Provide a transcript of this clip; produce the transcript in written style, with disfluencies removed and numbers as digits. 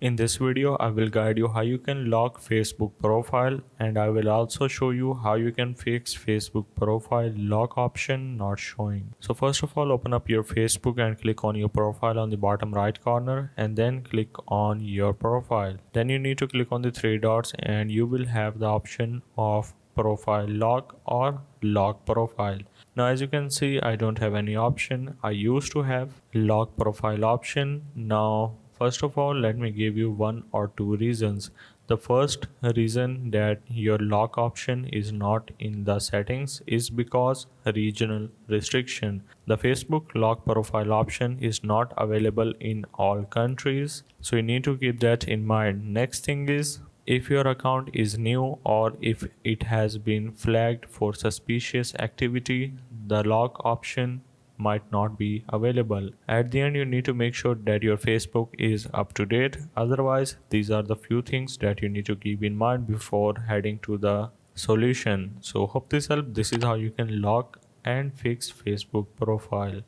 In this video, I will guide you how you can lock Facebook profile, and I will also show you how you can fix Facebook profile lock option not showing. So first of all, open up your Facebook and click on your profile on the bottom right corner and then click on your profile. Then you need to click on the three dots and you will have the option of profile lock or lock profile. Now as you can see, I don't have any option. I used to have lock profile option. Now first of all, let me give you one or two reasons. The first reason that your lock option is not in the settings is because regional restriction. The Facebook lock profile option is not available in all countries, so you need to keep that in mind. Next thing is, if your account is new or if it has been flagged for suspicious activity, the lock option might not be available. At the end, you need to make sure that your Facebook is up to date. Otherwise, these are the few things that you need to keep in mind before heading to the solution. So hope this helped. This is how you can lock and fix Facebook profile.